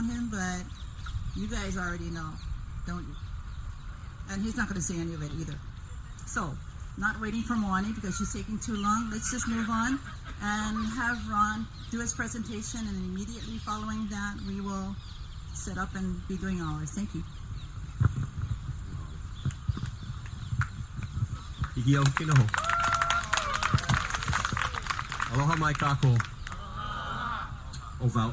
on him, but you guys already know, don't you? And he's not going to say any of it either. So, not waiting for Moani because she's taking too long. Let's just move on and have Ron do his presentation, and immediately following that, we will set up and be doing ours. Thank you. Aloha mai kako. Ovau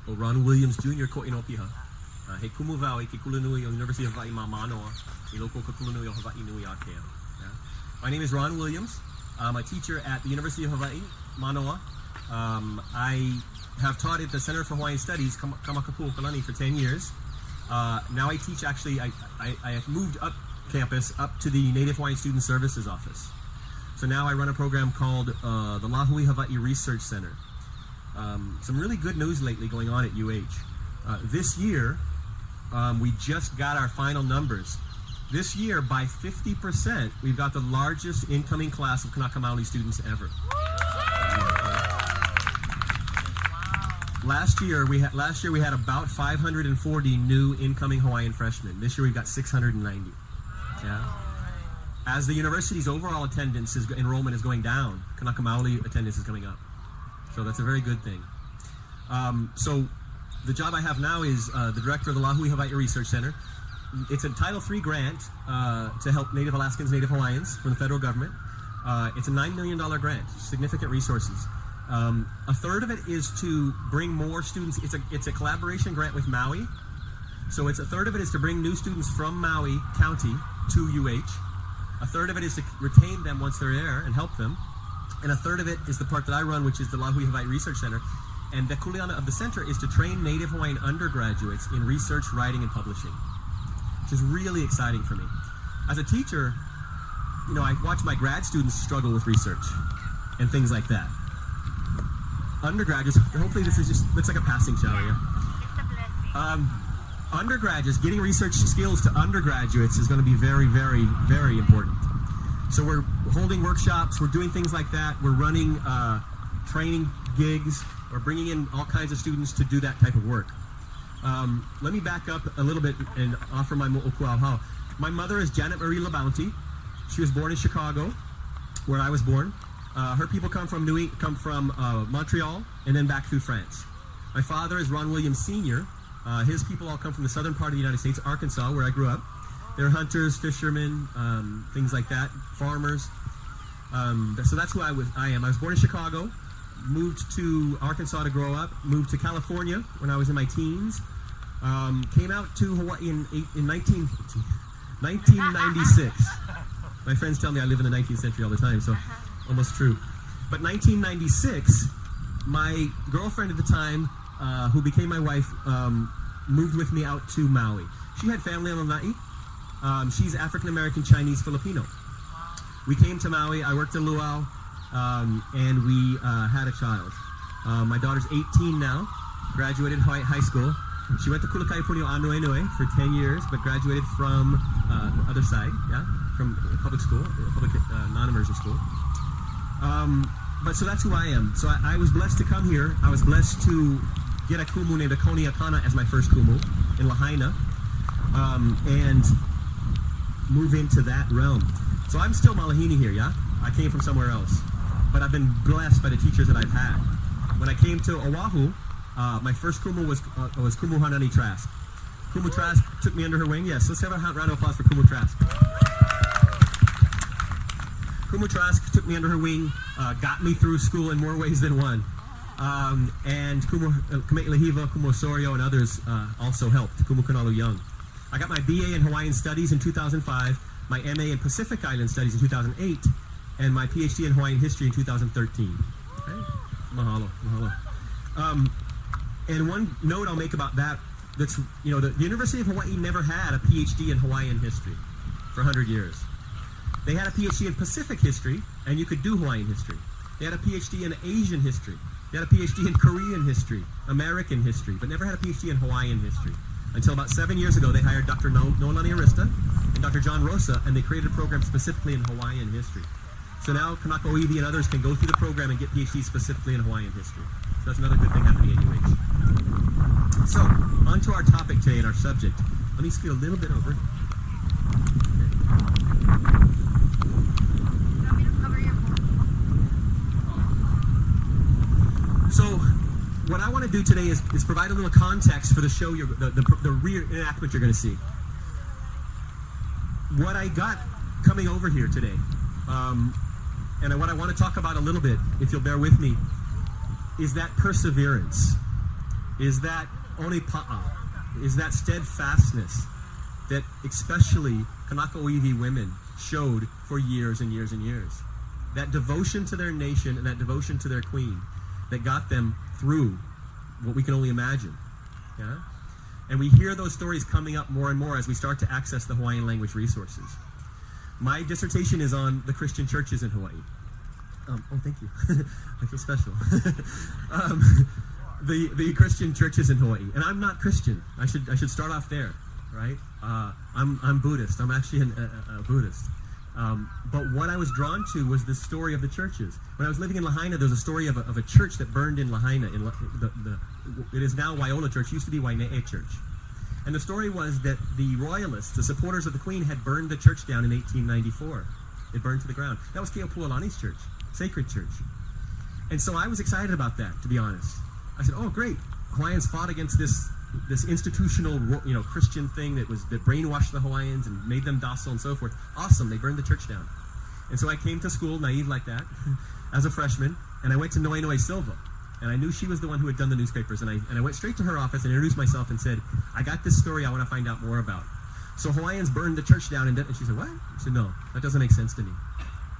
Ron Williams Jr. ko inopiha. He kumu vau I ke kulanui o University of Hawaii Mamanoa. I loko ka kulanui o Hawaii Nui Akea. My name is Ron Williams. I'm a teacher at the University of Hawaii Manoa. I have taught at the Center for Hawaiian Studies, Kamakapu'okalani, for 10 years. Now I teach, actually, I moved up campus, up to the Native Hawaiian Student Services Office. So now I run a program called the Lahui Hawaii Research Center. Some really good news lately going on at UH. This year, we just got our final numbers. This year, by 50%, we've got the largest incoming class of Kanaka Maoli students ever. Last year we had about 540 new incoming Hawaiian freshmen. This year we've got 690. Yeah. As the university's overall enrollment is going down, Kanaka Maoli attendance is coming up. So that's a very good thing. So the job I have now is the director of the Lahui Hawaii Research Center. It's a Title III grant to help Native Alaskans, Native Hawaiians from the federal government. It's a $9 million grant, significant resources. A third of it is to bring more students. It's a collaboration grant with Maui. So a third of it is to bring new students from Maui County to UH. A third of it is to retain them once they're there and help them. And a third of it is the part that I run, which is the Lahui Hawaii Research Center. And the kuleana of the center is to train Native Hawaiian undergraduates in research, writing, and publishing, which is really exciting for me. As a teacher, I watch my grad students struggle with research and things like that. Undergraduates, hopefully this looks like a passing shower, yeah? Undergraduates, getting research skills to undergraduates is going to be very, very, very important. So we're holding workshops, we're doing things like that, we're running training gigs, we're bringing in all kinds of students to do that type of work. Let me back up a little bit and offer my mo'okuauhau. My mother is Janet Marie LaBounty. She was born in Chicago, where I was born. Her people come from Montreal and then back through France. My father is Ron Williams Sr. His people all come from the southern part of the United States, Arkansas, where I grew up. They're hunters, fishermen, things like that, farmers. So that's who I am. I was born in Chicago, moved to Arkansas to grow up, moved to California when I was in my teens, came out to Hawaii in 1996. My friends tell me I live in the 19th century all the time, so almost true. But 1996, my girlfriend at the time, who became my wife, moved with me out to Maui. She had family on Lanai. She's African-American, Chinese, Filipino. We came to Maui, I worked in Luau, and we had a child. My daughter's 18 now, graduated high school. She went to Kulakaipunio Anuenue for 10 years, but graduated from the other side, from public school, public non-immersion school. But so that's who I am. So I was blessed to come here. I was blessed to get a kumu named Akoni Akana as my first kumu in Lahaina, and move into that realm. So I'm still Malahini here, yeah? I came from somewhere else. But I've been blessed by the teachers that I've had. When I came to Oahu, my first kumu was Kumu Hanani Trask. Kumu Trask took me under her wing. Yes, let's have a round of applause for Kumu Trask. Kumu Trask took me under her wing, got me through school in more ways than one. And Kume'i Lehiva, Kumu Osorio, and others also helped, Kumu Kanalu Young. I got my BA in Hawaiian Studies in 2005, my MA in Pacific Island Studies in 2008, and my PhD in Hawaiian History in 2013. Okay? Mahalo, mahalo. And one note I'll make about that, the University of Hawaii never had a PhD in Hawaiian history for 100 years. They had a PhD in Pacific history, and you could do Hawaiian history. They had a PhD in Asian history. They had a PhD in Korean history, American history, but never had a PhD in Hawaiian history. Until about 7 years ago, they hired Dr. Nolani Arista and Dr. John Rosa, and they created a program specifically in Hawaiian history. So now Kanaka Oiwi and others can go through the program and get PhDs specifically in Hawaiian history. So that's another good thing happening at UH. to our topic today and our subject. Let me scoot a little bit over. So, what I want to do today is provide a little context for the show, the reenactment you're going to see. What I got coming over here today, and what I want to talk about a little bit, if you'll bear with me, is that perseverance, is that onipa'a, is that steadfastness that especially Kanaka-Iwi women showed for years and years and years. That devotion to their nation and that devotion to their queen that got them through what we can only imagine. Yeah? And we hear those stories coming up more and more as we start to access the Hawaiian language resources. My dissertation is on the Christian churches in Hawaii. Oh, thank you. I feel special. The Christian churches in Hawaii. And I'm not Christian. I should start off there, right? I'm Buddhist. I'm actually a Buddhist. But what I was drawn to was the story of the churches. When I was living in Lahaina, there was a story of a church that burned in Lahaina. It is now Waiola Church. It used to be Waine'e Church. And the story was that the royalists, the supporters of the Queen, had burned the church down in 1894. It burned to the ground. That was Keopuolani's church, sacred church. And so I was excited about that, to be honest. I said, oh, great. Hawaiians fought against this institutional, Christian thing that brainwashed the Hawaiians and made them docile and so forth. Awesome, they burned the church down. And so I came to school, naive like that, as a freshman, and I went to Noe Silva. And I knew she was the one who had done the newspapers. And I went straight to her office and introduced myself and said, I got this story I want to find out more about. So Hawaiians burned the church down. And she said, what? I said, no, that doesn't make sense to me.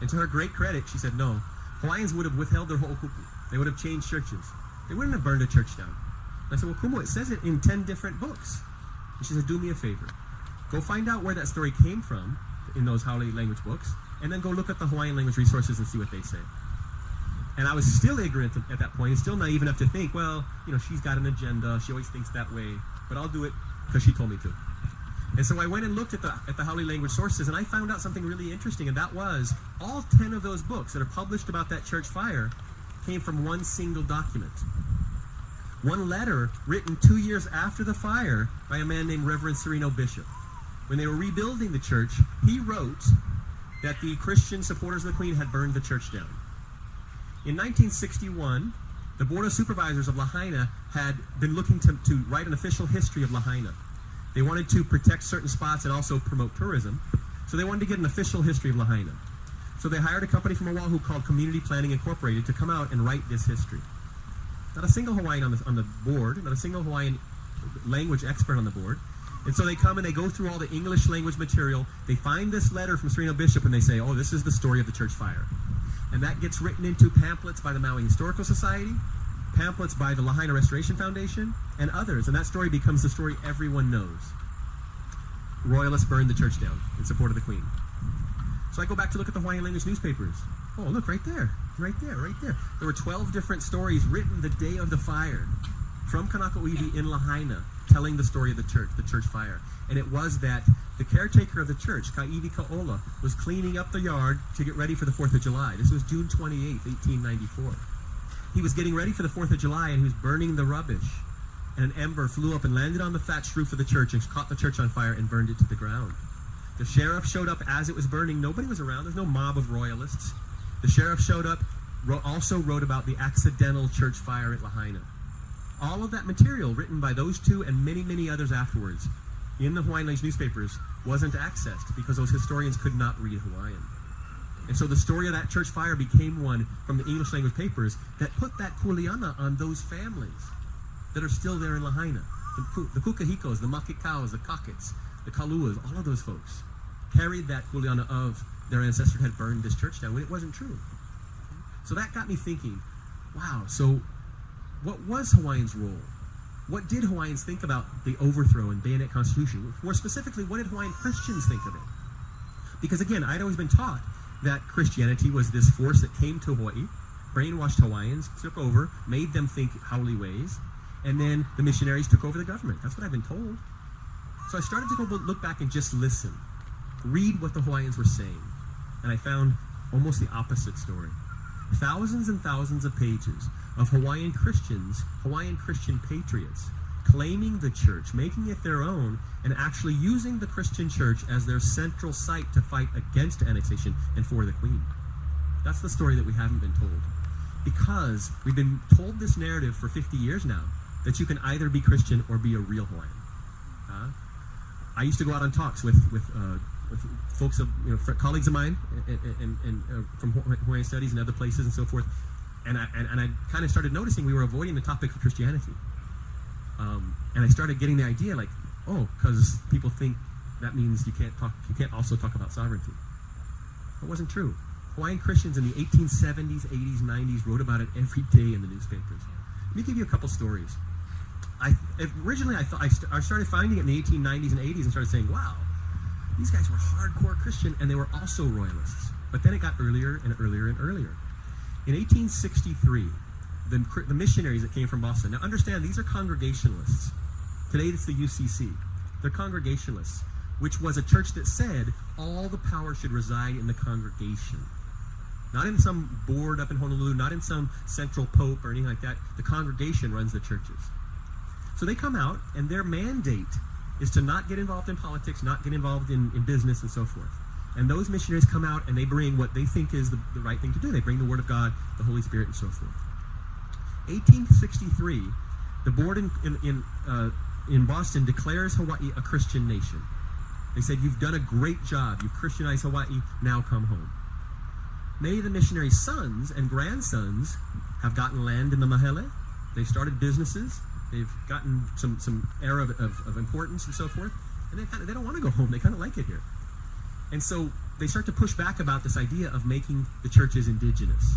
And to her great credit, she said, no, Hawaiians would have withheld their ho'okupu. They would have changed churches. They wouldn't have burned a church down. And I said, well, Kumo, it says it in 10 different books. And she said, do me a favor. Go find out where that story came from in those Haole language books, and then go look at the Hawaiian language resources and see what they say. And I was still ignorant at that point, and still naive enough to think, well, she's got an agenda. She always thinks that way. But I'll do it because she told me to. And so I went and looked at the Haole language sources, and I found out something really interesting, and that was all 10 of those books that are published about that church fire came from one single document. One letter written 2 years after the fire by a man named Reverend Sereno Bishop. When they were rebuilding the church, he wrote that the Christian supporters of the Queen had burned the church down. In 1961, the Board of Supervisors of Lahaina had been looking to write an official history of Lahaina. They wanted to protect certain spots and also promote tourism, so they wanted to get an official history of Lahaina. So they hired a company from Oahu called Community Planning Incorporated to come out and write this history. Not a single Hawaiian on the board, not a single Hawaiian language expert on the board. And so they come and they go through all the English language material. They find this letter from Sereno Bishop and they say, oh, this is the story of the church fire. And that gets written into pamphlets by the Maui Historical Society, pamphlets by the Lahaina Restoration Foundation, and others. And that story becomes the story everyone knows. Royalists burned the church down in support of the Queen. So I go back to look at the Hawaiian language newspapers. Oh, look, right there. Right there, right there. There were 12 different stories written the day of the fire from Kanaka-Iwi in Lahaina telling the story of the church fire. And it was that the caretaker of the church, Ka'iwi Ka'ola, was cleaning up the yard to get ready for the 4th of July. This was June 28th, 1894. He was getting ready for the 4th of July and he was burning the rubbish. And an ember flew up and landed on the thatched roof of the church and caught the church on fire and burned it to the ground. The sheriff showed up as it was burning. Nobody was around. There's no mob of royalists. The sheriff showed up, also wrote about the accidental church fire at Lahaina. All of that material written by those two and many, many others afterwards in the Hawaiian language newspapers wasn't accessed because those historians could not read Hawaiian. And so the story of that church fire became one from the English language papers that put that kuleana on those families that are still there in Lahaina. The Kukahikos, the Makikaos, the Kakits, the Kaluas, all of those folks carried that kuleana of their ancestor had burned this church down when it wasn't true. So that got me thinking, wow, so what was Hawaiians' role? What did Hawaiians think about the overthrow and bayonet constitution? More specifically, what did Hawaiian Christians think of it? Because again, I'd always been taught that Christianity was this force that came to Hawaii, brainwashed Hawaiians, took over, made them think haole ways, and then the missionaries took over the government. That's what I've been told. So I started to go look back and just listen, read what the Hawaiians were saying, and I found almost the opposite story. Thousands and thousands of pages of Hawaiian Christians, Hawaiian Christian patriots, claiming the church, making it their own, and actually using the Christian church as their central site to fight against annexation and for the Queen. That's the story that we haven't been told. Because we've been told this narrative for 50 years now, that you can either be Christian or be a real Hawaiian. I used to go out on talks with folks, colleagues of mine, and from Hawaiian Studies and other places and so forth, and I kind of started noticing we were avoiding the topic of Christianity, and I started getting the idea like, because people think that means you can't also talk about sovereignty. It wasn't true. Hawaiian Christians in the 1870s, 80s, 90s wrote about it every day in the newspapers. Let me give you a couple stories. Originally, I started finding it in the 1890s and 80s and started saying, wow, these guys were hardcore Christian and they were also royalists. But then it got earlier and earlier and earlier. In 1863, the missionaries that came from Boston. Now understand, these are Congregationalists. Today it's the UCC. They're Congregationalists, which was a church that said all the power should reside in the congregation. Not in some board up in Honolulu, not in some central pope or anything like that. The congregation runs the churches. So they come out, and their mandate is to not get involved in politics, not get involved in business and so forth. And those missionaries come out, and they bring what they think is the right thing to do. They bring the Word of God, the Holy Spirit, and so forth. 1863, the board in Boston declares Hawaii a Christian nation. They said, you've done a great job. You've Christianized Hawaii. Now come home. Many of the missionaries' sons and grandsons have gotten land in the Maile. They've started businesses. They've gotten some era of importance and so forth. And they don't want to go home. They kind of like it here. And so they start to push back about this idea of making the churches indigenous.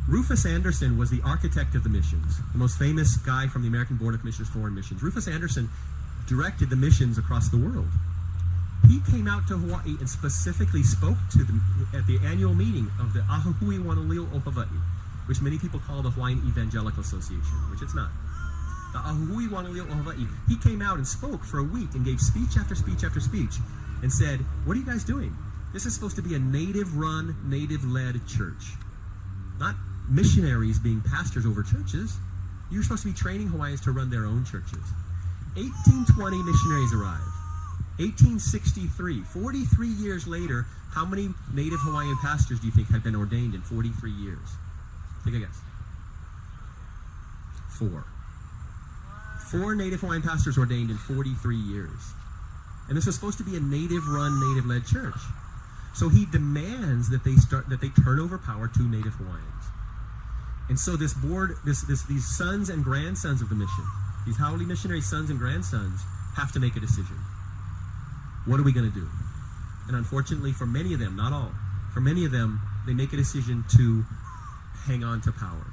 Rufus Anderson was the architect of the missions, the most famous guy from the American Board of Commissioners Foreign Missions. Rufus Anderson directed the missions across the world. He came out to Hawaii and specifically spoke to them at the annual meeting of the Ahuhui Wanaleo o Hawaii, which many people call the Hawaiian Evangelical Association, which it's not. The Ahuhui Wanaleo o Hawaii. He came out and spoke for a week and gave speech after speech after speech and said, what are you guys doing? This is supposed to be a native-run, native-led church. Not missionaries being pastors over churches. You're supposed to be training Hawaiians to run their own churches. 1820 missionaries arrive. 1863, 43 years later, how many native Hawaiian pastors do you think had been ordained in 43 years? Take a guess. 4. 4 native Hawaiian pastors ordained in 43 years. And this was supposed to be a native-run, native-led church. So he demands that they turn over power to native Hawaiians. And so this board, these sons and grandsons of the mission, these Haole missionary sons and grandsons, have to make a decision. What are we going to do? And unfortunately, for many of them, not all, for many of them, they make a decision to hang on to power.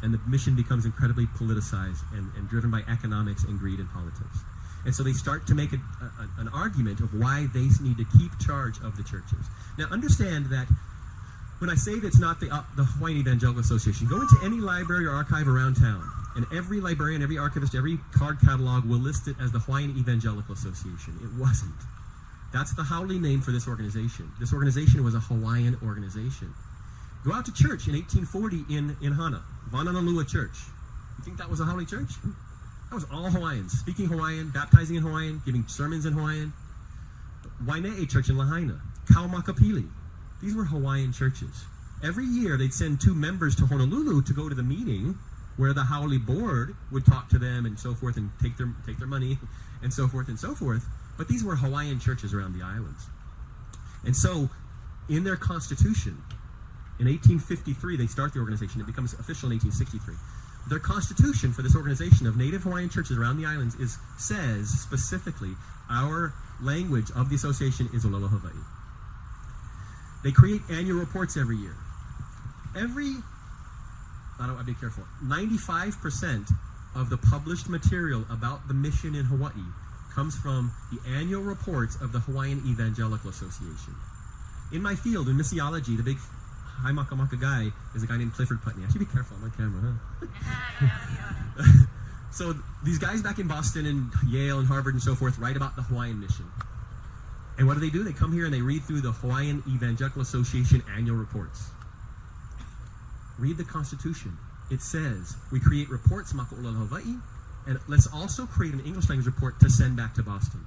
And the mission becomes incredibly politicized and driven by economics and greed and politics. And so they start to make an argument of why they need to keep charge of the churches. Now understand that when I say that it's not the Hawaiian Evangelical Association, go into any library or archive around town, and every librarian, every archivist, every card catalog will list it as the Hawaiian Evangelical Association. It wasn't. That's the Haole name for this organization. This organization was a Hawaiian organization. Go out to church in 1840 in Hana, Vananalua Church. You think that was a Haole church? That was all Hawaiians, speaking Hawaiian, baptizing in Hawaiian, giving sermons in Hawaiian. Waine'e Church in Lahaina, Kaumakapili. These were Hawaiian churches. Every year they'd send 2 members to Honolulu to go to the meeting where the Haole board would talk to them and so forth and take their money and so forth and so forth. But these were Hawaiian churches around the islands. And so in their constitution, in 1853 they start the organization. It becomes official in 1863. Their constitution for this organization of native Hawaiian churches around the islands says specifically, our language of the association is Olelo Hawaii. They create annual reports every year. I'll be careful, 95% of the published material about the mission in Hawaii comes from the annual reports of the Hawaiian Evangelical Association. In my field, in missiology, the big high makamaka guy is a guy named Clifford Putney. I should be careful on my camera, huh? So these guys back in Boston and Yale and Harvard and so forth write about the Hawaiian mission. And what do? They come here and they read through the Hawaiian Evangelical Association annual reports. Read the Constitution. It says, we create reports, Maka'olelo Hawaii, And let's also create an English language report to send back to Boston.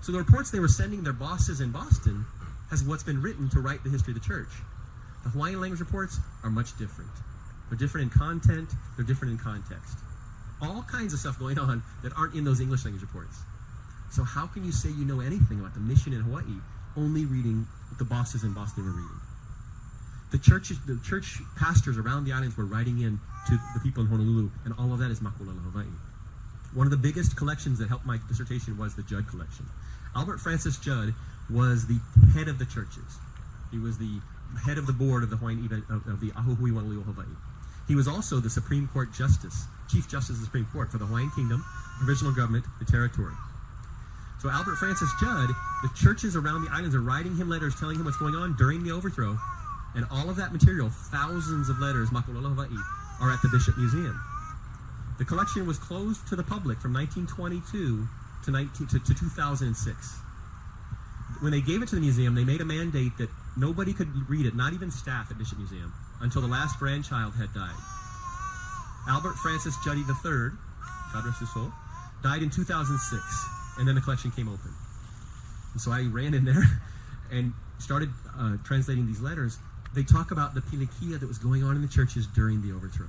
So the reports they were sending their bosses in Boston has what's been written to write the history of the church. The Hawaiian language reports are much different. They're different in content, they're different in context. All kinds of stuff going on that aren't in those English language reports. So how can you say you know anything about the mission in Hawaii only reading what the bosses in Boston were reading? The church pastors around the islands were writing in to the people in Honolulu, and all of that is Makulala Hawaii. One of the biggest collections that helped my dissertation was the Judd collection. Albert Francis Judd was the head of the churches. He was the head of the board of the Hawaiian of the Ahuhui Wanaleo Hawaii. He was also the Supreme Court Justice, Chief Justice of the Supreme Court for the Hawaiian Kingdom, provisional government, the territory. So Albert Francis Judd, the churches around the islands are writing him letters telling him what's going on during the overthrow, and all of that material, thousands of letters, Makulala Hawaii, are at the Bishop Museum. The collection was closed to the public from 1922 to 2006. When they gave it to the museum, they made a mandate that nobody could read it, not even staff at Bishop Museum, until the last grandchild had died. Albert Francis Juddy III, God rest his soul, died in 2006, and then the collection came open. And so I ran in there and started translating these letters. They talk about the pilikia that was going on in the churches during the overthrow.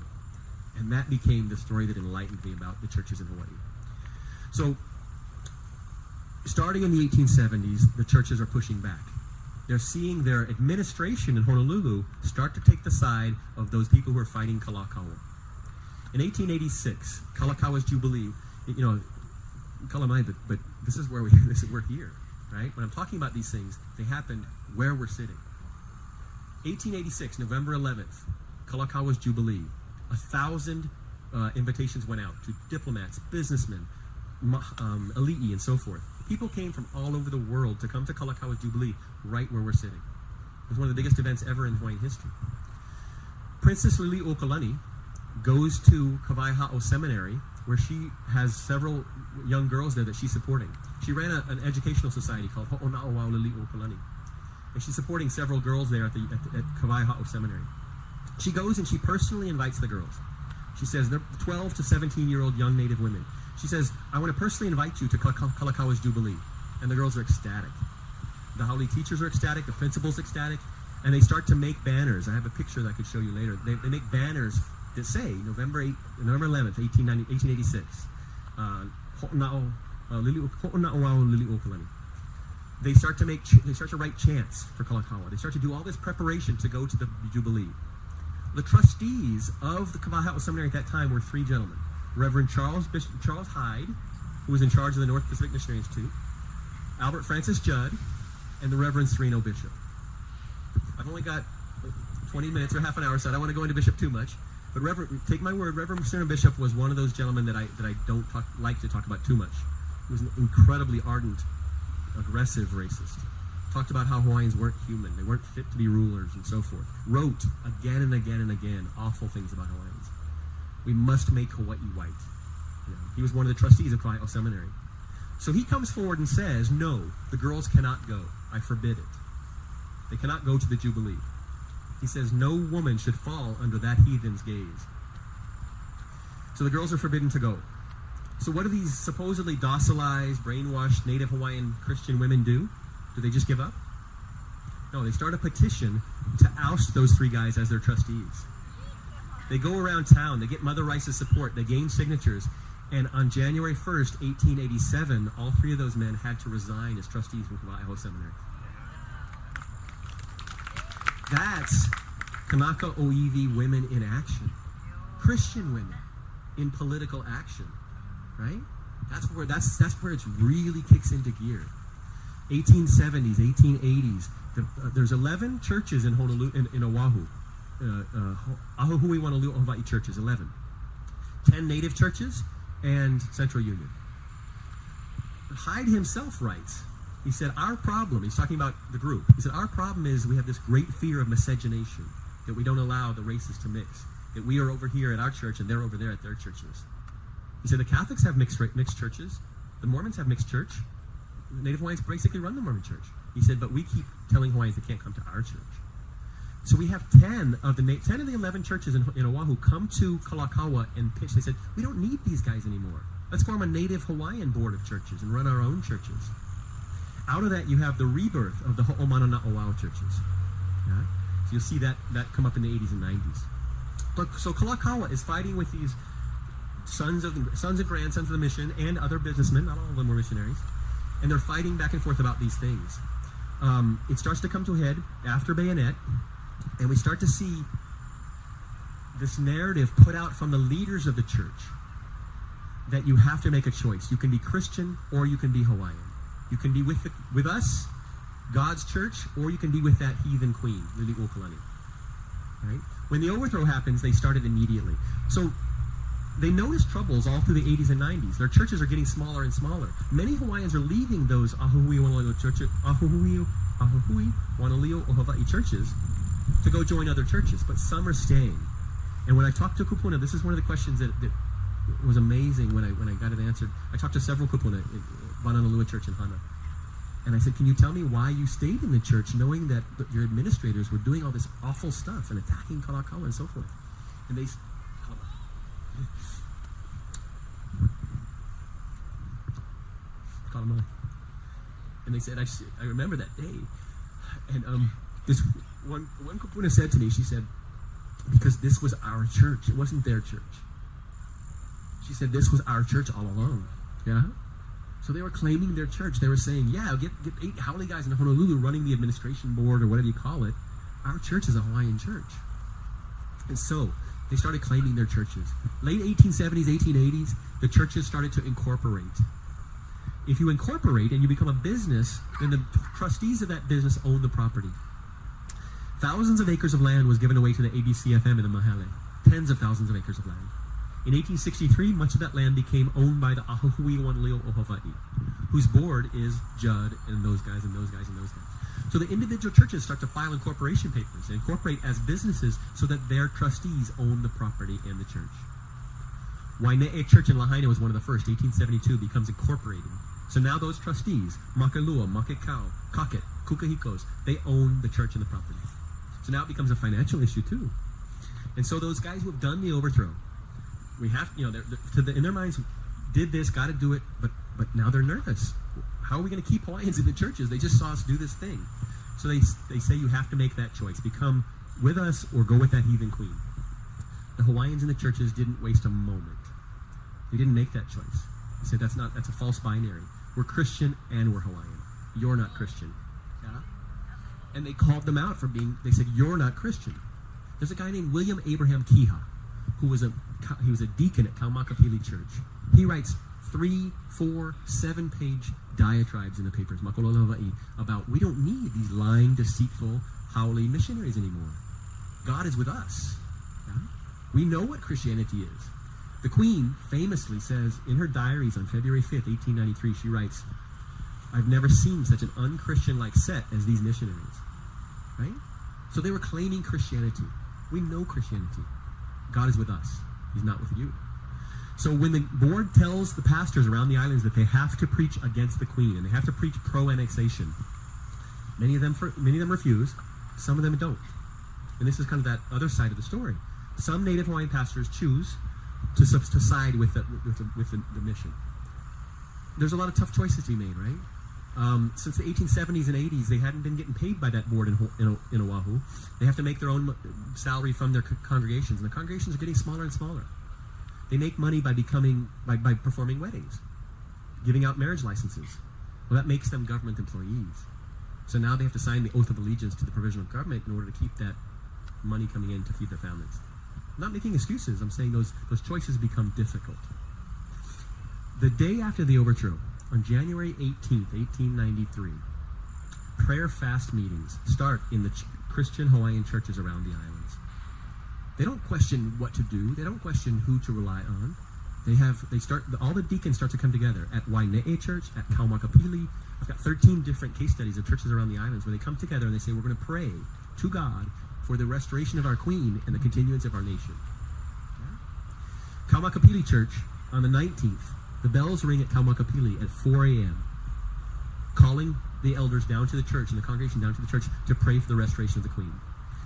And that became the story that enlightened me about the churches in Hawaii. So, starting in the 1870s, the churches are pushing back. They're seeing their administration in Honolulu start to take the side of those people who are fighting Kalakaua. In 1886, Kalakaua's Jubilee, you know, Kalamai, but this is where we're here, right? When I'm talking about these things, they happened where we're sitting. 1886, November 11th, Kalakaua's Jubilee. 1,000 invitations went out to diplomats, businessmen, Alii, and so forth. People came from all over the world to come to Kalakaua's Jubilee right where we're sitting. It was one of the biggest events ever in Hawaiian history. Princess Lili'uokalani goes to Kawaiha'o Seminary, where she has several young girls there that she's supporting. She ran an educational society called Ho'ona'oau Lili'uokalani, and she's supporting several girls there at Kawaiha'o Seminary. She goes and she personally invites the girls. She says they're 12 to 17-year-old young Native women. She says, I want to personally invite you to Kalakaua's Jubilee. And the girls are ecstatic. The Haole teachers are ecstatic, the principal's ecstatic, and they start to make banners. I have a picture that I could show you later. They make banners that say November 11th, 1886, Ho'ona'oau Lili'uokalani. They start to write chants for Kalakaua. They start to do all this preparation to go to the Jubilee. The trustees of the Kawaiha'o Seminary at that time were three gentlemen. Reverend Charles Hyde, who was in charge of the North Pacific Missionary Institute, Albert Francis Judd, and the Reverend Sereno Bishop. I've only got 20 minutes or half an hour, so I don't want to go into Bishop too much. But take my word, Reverend Sereno Bishop was one of those gentlemen that I don't like to talk about too much. He was an incredibly ardent, aggressive racist. Talked about how Hawaiians weren't human, they weren't fit to be rulers, and so forth. Wrote again and again and again awful things about Hawaiians. We must make Hawaii white. You know, he was one of the trustees of Kawaiha'o Seminary. So he comes forward and says, no, the girls cannot go. I forbid it. They cannot go to the Jubilee. He says no woman should fall under that heathen's gaze. So the girls are forbidden to go. So what do these supposedly docilized, brainwashed Native Hawaiian Christian women do? Do they just give up? No, they start a petition to oust those three guys as their trustees. They go around town, they get Mother Rice's support, they gain signatures, and on January 1st, 1887, all three of those men had to resign as trustees from Kawaiha'o Seminary. That's Kanaka Oiwi women in action. Christian women in political action, right? That's where it really kicks into gear. 1870s, 1880s. There's 11 churches in Honolulu, in Oahu. Ahuhui Wanaleo Hawaii churches, 11. 10 native churches and Central Union. Hyde himself writes, he said, our problem, he's talking about the group, he said, our problem is we have this great fear of miscegenation, that we don't allow the races to mix, that we are over here at our church and they're over there at their churches. He said the Catholics have mixed churches, the Mormons have mixed church, the Native Hawaiians basically run the Mormon church. He said, but we keep telling Hawaiians they can't come to our church. So we have 10 of the 11 churches in Oahu come to Kalakaua and pitch. They said, we don't need these guys anymore. Let's form a native Hawaiian board of churches and run our own churches. Out of that, you have the rebirth of the Ho'omana Na'oau churches. Yeah? So you'll see that come up in the 80s and 90s. But, so Kalakaua is fighting with these sons and grandsons of the mission and other businessmen. Not all of them were missionaries. And they're fighting back and forth about these things. It starts to come to a head after Bayonet, and we start to see this narrative put out from the leaders of the church that you have to make a choice. You can be Christian or you can be Hawaiian. You can be with us, God's church, or you can be with that heathen queen, Lili Uokalani. Right? When the overthrow happens, they started immediately. So they noticed troubles all through the 80s and 90s. Their churches are getting smaller and smaller. Many Hawaiians are leaving those Ahuhui Wanaleo Ohawaii churches to go join other churches, but some are staying. And when I talked to kupuna, this is one of the questions that was amazing when I got it answered. I talked to several kupuna at Vananalua Church in Hana. And I said, can you tell me why you stayed in the church knowing that your administrators were doing all this awful stuff and attacking Kalakaua and so forth? And they and they said, I remember that day. And this one kupuna said to me, she said, because this was our church, it wasn't their church. She said, this was our church all along. Yeah? So they were claiming their church. They were saying, yeah, get 8 Haole guys in Honolulu running the administration board or whatever you call it. Our church is a Hawaiian church. And so they started claiming their churches. Late 1870s, 1880s, the churches started to incorporate. If you incorporate and you become a business, then the trustees of that business own the property. Thousands of acres of land was given away to the ABCFM in the Maile. Tens of thousands of acres of land. In 1863, much of that land became owned by the Ahuhui Wanaleo Ohawaii, whose board is Judd and those guys and those guys and those guys. So the individual churches start to file incorporation papers and incorporate as businesses so that their trustees own the property and the church. Waine'e Church in Lahaina was one of the first. 1872 becomes incorporated. So now those trustees, Makalua, Makekau, Kakit, Kukahikos, they own the church and the property. So now it becomes a financial issue too. And so those guys who have done the overthrow, we have, in their minds, did this, got to do it, but now they're nervous. How are we going to keep Hawaiians in the churches? They just saw us do this thing. So they say you have to make that choice. Become with us or go with that heathen queen. The Hawaiians in the churches didn't waste a moment. They didn't make that choice. They said that's a false binary. We're Christian and we're Hawaiian. You're not Christian. Yeah? And they called them out for they said, you're not Christian. There's a guy named William Abraham Kiha, who was a deacon at Kaumakapili Church. He writes 3, 4, 7-page diatribes in the papers, Makololo Hawaii, about we don't need these lying, deceitful Haole missionaries anymore. God is with us. Yeah? We know what Christianity is. The Queen famously says in her diaries on February 5th, 1893, she writes, I've never seen such an un-Christian-like set as these missionaries. Right? So they were claiming Christianity. We know Christianity. God is with us. He's not with you. So when the board tells the pastors around the islands that they have to preach against the Queen and they have to preach pro-annexation, many of them refuse, some of them don't. And this is kind of that other side of the story. Some Native Hawaiian pastors choose to side with the mission. There's a lot of tough choices to be made, right? Since the 1870s and 80s, they hadn't been getting paid by that board in Oahu. They have to make their own salary from their congregations, and the congregations are getting smaller and smaller. They make money by performing weddings, giving out marriage licenses. Well, that makes them government employees. So now they have to sign the oath of allegiance to the provisional government in order to keep that money coming in to feed their families. I'm not making excuses. I'm saying those choices become difficult. The day after the overthrow, on January 18th, 1893, prayer fast meetings start in the Christian Hawaiian churches around the islands. They don't question what to do. They don't question who to rely on. All the deacons start to come together at Waine'e Church, at Kaumakapili. I've got 13 different case studies of churches around the islands where they come together and they say, we're going to pray to God for the restoration of our queen and the continuance of our nation. Yeah? Kaumakapili Church, on the 19th, the bells ring at Kaumakapili at 4 a.m., calling the elders down to the church and the congregation down to the church to pray for the restoration of the queen.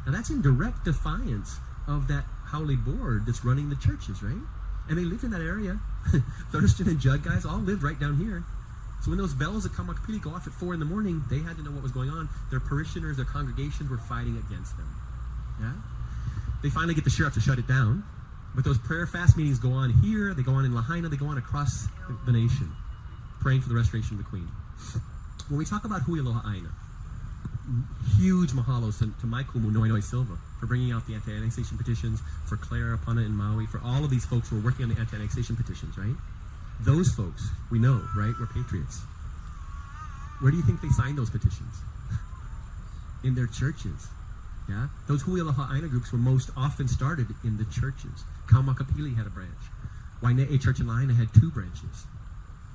Now that's in direct defiance of that Haole board that's running the churches, right? And they lived in that area. Thurston and Judd guys all lived right down here. So when those bells at Kamakapili go off at 4 in the morning, they had to know what was going on. Their parishioners, their congregations were fighting against them. Yeah? They finally get the sheriff to shut it down. But those prayer fast meetings go on here, they go on in Lahaina, they go on across the nation, praying for the restoration of the Queen. When we talk about Hui Aloha Aina, huge mahalos to Mai Kumu Noinoi Silva for bringing out the anti-annexation petitions, for Claire Apana in Maui, for all of these folks who are working on the anti-annexation petitions, right? Those folks, we know, right, were patriots. Where do you think they signed those petitions? In their churches. Yeah? Those Hui Aloha Aina groups were most often started in the churches. Kaumakapili had a branch. Waine'e Church in Lahaina had 2 branches.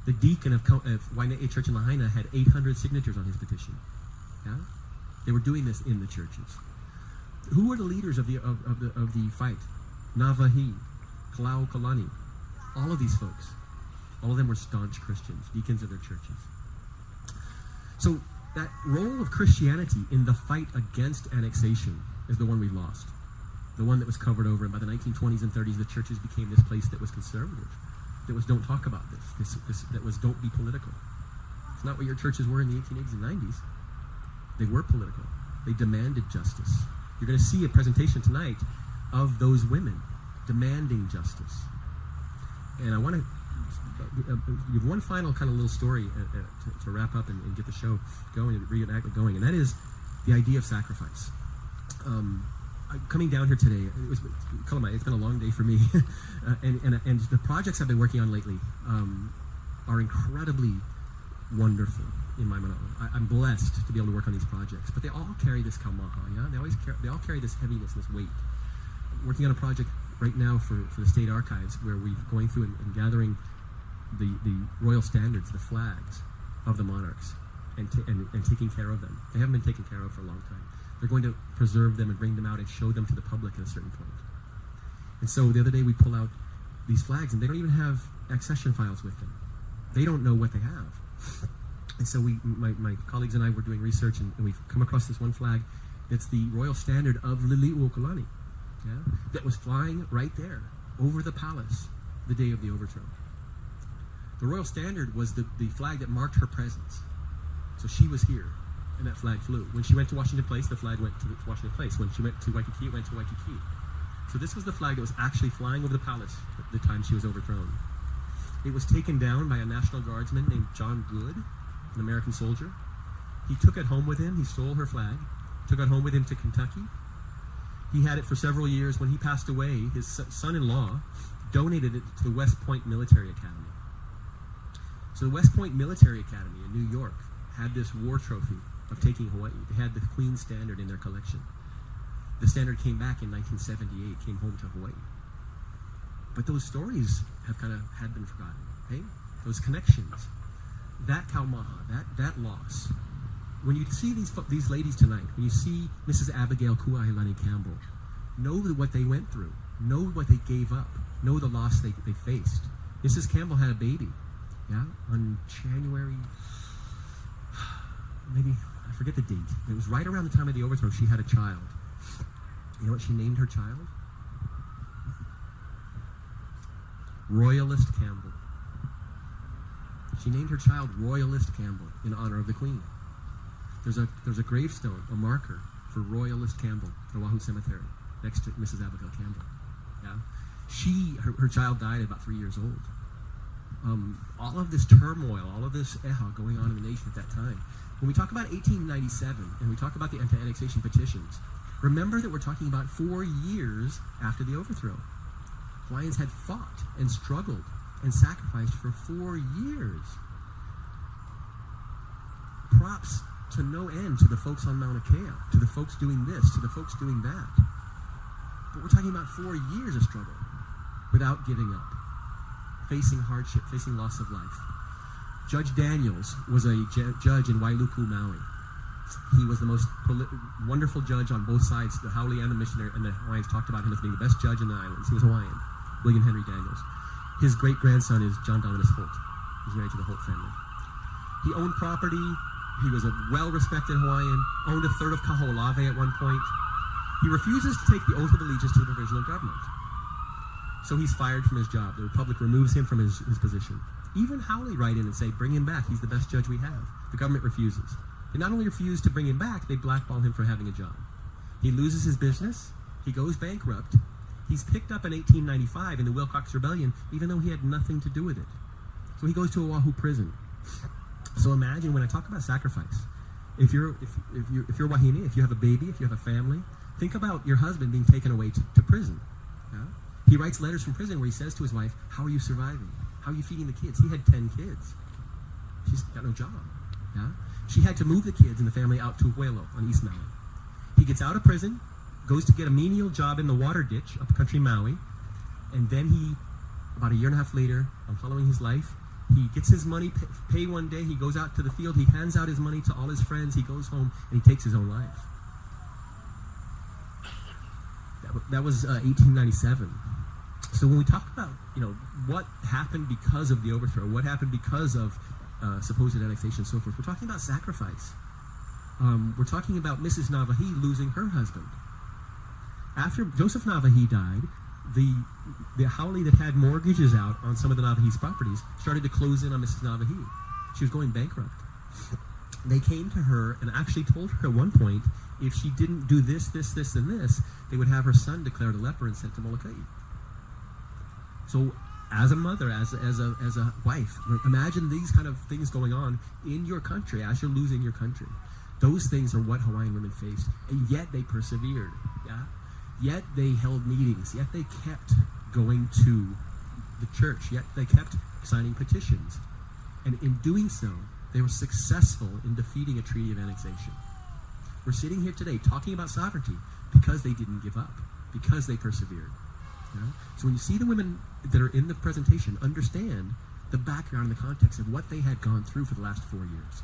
The deacon of Waine'e Church in Lahaina had 800 signatures on his petition. Yeah? They were doing this in the churches. Who were the leaders of the fight? Navahi, Kalau Kalani, all of these folks. All of them were staunch Christians, deacons of their churches. So that role of Christianity in the fight against annexation is the one we lost. The one that was covered over, and by the 1920s and 30s, the churches became this place that was conservative, that was don't talk about this that was don't be political. It's not what your churches were in the 1880s and 90s. They were political. They demanded justice. You're going to see a presentation tonight of those women demanding justice. And I want to give one final kind of little story to wrap up and get the show going and reenact it going, and that is the idea of sacrifice. Coming down here today, it's been a long day for me, and the projects I've been working on lately are incredibly wonderful in my manana. I'm blessed to be able to work on these projects, but they all carry this kaumaha, yeah? They all carry this heaviness, this weight. I'm working on a project right now for the State Archives where we're going through and gathering the royal standards, the flags of the monarchs, and taking care of them. They haven't been taken care of for a long time. They're going to preserve them and bring them out and show them to the public at a certain point. And so the other day we pull out these flags, and they don't even have accession files with them. They don't know what they have. And so my colleagues and I were doing research, and we've come across this one flag. It's the royal standard of Liliuokalani, yeah, that was flying right there over the palace the day of the overthrow. The royal standard was the flag that marked her presence. So she was here, and that flag flew. When she went to Washington Place, the flag went to Washington Place. When she went to Waikiki, it went to Waikiki. So this was the flag that was actually flying over the palace at the time she was overthrown. It was taken down by a National Guardsman named John Good, an American soldier. He took it home with him. He stole her flag, took it home with him to Kentucky. He had it for several years. When he passed away, his son-in-law donated it to the West Point Military Academy. So the West Point Military Academy in New York had this war trophy of taking Hawaii. They had the Queen's Standard in their collection. The standard came back in 1978, came home to Hawaii. But those stories had been forgotten, okay? Those connections, that kaumaha, that loss. When you see these ladies tonight, when you see Mrs. Abigail Kuailani Campbell, know what they went through, know what they gave up, know the loss they faced. Mrs. Campbell had a baby, yeah, on January, maybe, I forget the date. It was right around the time of the overthrow. She had a child. You know what she named her child? Royalist Campbell. She named her child Royalist Campbell in honor of the Queen. There's a gravestone, a marker for Royalist Campbell at Oahu Cemetery next to Mrs. Abigail Campbell. Yeah, her child died at about 3 years old. All of this turmoil, all of this eha going on in the nation at that time. When we talk about 1897 and we talk about the anti-annexation petitions, remember that we're talking about 4 years after the overthrow. Hawaiians had fought and struggled and sacrificed for 4 years. Props to no end to the folks on Mauna Kea, to the folks doing this, to the folks doing that. But we're talking about 4 years of struggle without giving up, facing hardship, facing loss of life. Judge Daniels was a judge in Wailuku, Maui. He was the most wonderful judge on both sides. The Haole and the missionary and the Hawaiians talked about him as being the best judge in the islands. He was Hawaiian, William Henry Daniels. His great-grandson is John Dominus Holt. He's married to the Holt family. He owned property. He was a well-respected Hawaiian, owned a third of Kaho'olawe at one point. He refuses to take the oath of allegiance to the provisional government. So he's fired from his job. The Republic removes him from his position. Even Howley write in and say, bring him back. He's the best judge we have. The government refuses. They not only refuse to bring him back, they blackball him for having a job. He loses his business. He goes bankrupt. He's picked up in 1895 in the Wilcox Rebellion, even though he had nothing to do with it. So he goes to Oahu prison. So imagine when I talk about sacrifice, if you're Wahine, if you have a baby, if you have a family, think about your husband being taken away to prison. Yeah? He writes letters from prison where he says to his wife, how are you surviving? How are you feeding the kids? He had 10 kids. She's got no job. Yeah? She had to move the kids and the family out to Huelo on East Maui. He gets out of prison, goes to get a menial job in the water ditch up country Maui, and then he, about a year and a half later, I'm following his life, he gets his money pay one day, he goes out to the field, he hands out his money to all his friends, he goes home, and he takes his own life. That was 1897. So when we talk about, what happened because of the overthrow, what happened because of supposed annexation and so forth, we're talking about sacrifice. We're talking about Mrs. Navahi losing her husband. After Joseph Navahi died, the Howley that had mortgages out on some of the Navahi's properties started to close in on Mrs. Navahi. She was going bankrupt. They came to her and actually told her at one point, if she didn't do this, this, this, and this, they would have her son declared a leper and sent to Molokai. So as a mother, as a wife, imagine these kind of things going on in your country as you're losing your country. Those things are what Hawaiian women faced, and yet they persevered. Yeah, yet they held meetings. Yet they kept going to the church. Yet they kept signing petitions, and in doing so, they were successful in defeating a treaty of annexation. We're sitting here today talking about sovereignty because they didn't give up, because they persevered. You know? So when you see the women that are in the presentation, understand the background and the context of what they had gone through for the last 4 years.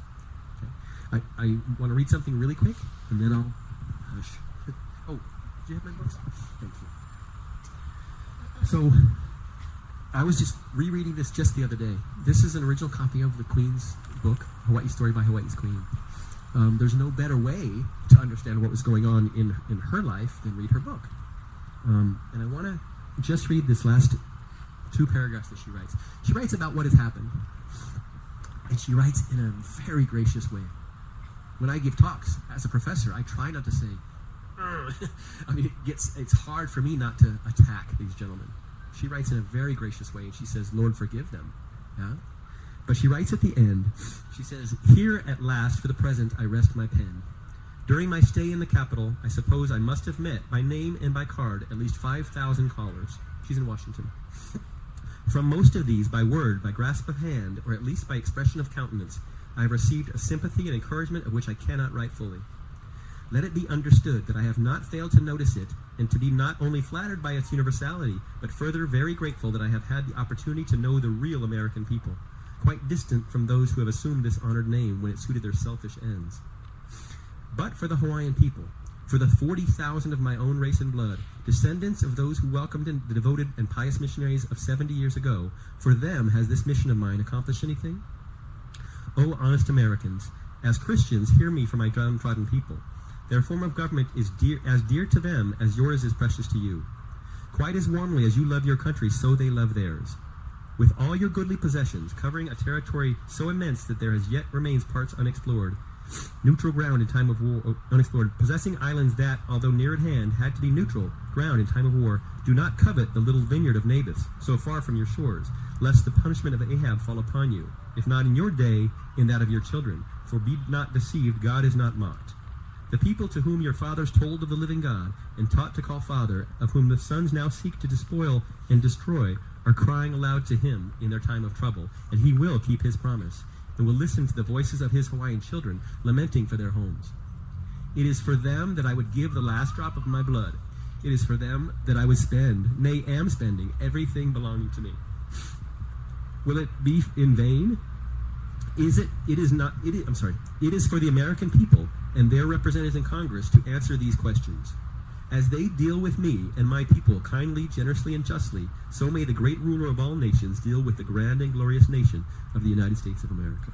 Okay? I want to read something really quick, and then I'll hush. Oh, did you have my books? Thank you. So I was just rereading this just the other day. This is an original copy of the Queen's book, Hawaii Story by Hawaii's Queen. There's no better way to understand what was going on in her life than read her book. And I want to just read this last 2 paragraphs that she writes. She writes about what has happened. And she writes in a very gracious way. When I give talks as a professor, I try not to say, I mean, it's hard for me not to attack these gentlemen. She writes in a very gracious way, and she says, Lord, forgive them. Yeah? But she writes at the end, she says, here at last, for the present, I rest my pen. During my stay in the capital, I suppose I must have met, by name and by card, at least 5,000 callers. She's in Washington. From most of these, by word, by grasp of hand, or at least by expression of countenance, I have received a sympathy and encouragement of which I cannot write fully. Let it be understood that I have not failed to notice it, and to be not only flattered by its universality, but further very grateful that I have had the opportunity to know the real American people, quite distant from those who have assumed this honored name when it suited their selfish ends. But for the Hawaiian people, for the 40,000 of my own race and blood, descendants of those who welcomed the devoted and pious missionaries of 70 years ago, for them has this mission of mine accomplished anything? O honest Americans, as Christians, hear me for my downtrodden people. Their form of government is as dear to them as yours is precious to you. Quite as warmly as you love your country, so they love theirs. With all your goodly possessions, covering a territory so immense that there as yet remains parts unexplored, neutral ground in time of war, unexplored, possessing islands that, although near at hand, had to be neutral ground in time of war, do not covet the little vineyard of Naboth, so far from your shores, lest the punishment of Ahab fall upon you, if not in your day, in that of your children. For be not deceived, God is not mocked. The people to whom your fathers told of the living God, and taught to call Father, of whom the sons now seek to despoil and destroy, are crying aloud to him in their time of trouble, and he will keep his promise, and will listen to the voices of his Hawaiian children, lamenting for their homes. It is for them that I would give the last drop of my blood. It is for them that I would spend, nay, am spending, everything belonging to me. Will it be in vain? It is for the American people and their representatives in Congress to answer these questions. As they deal with me and my people kindly, generously, and justly, so may the great ruler of all nations deal with the grand and glorious nation of the United States of America.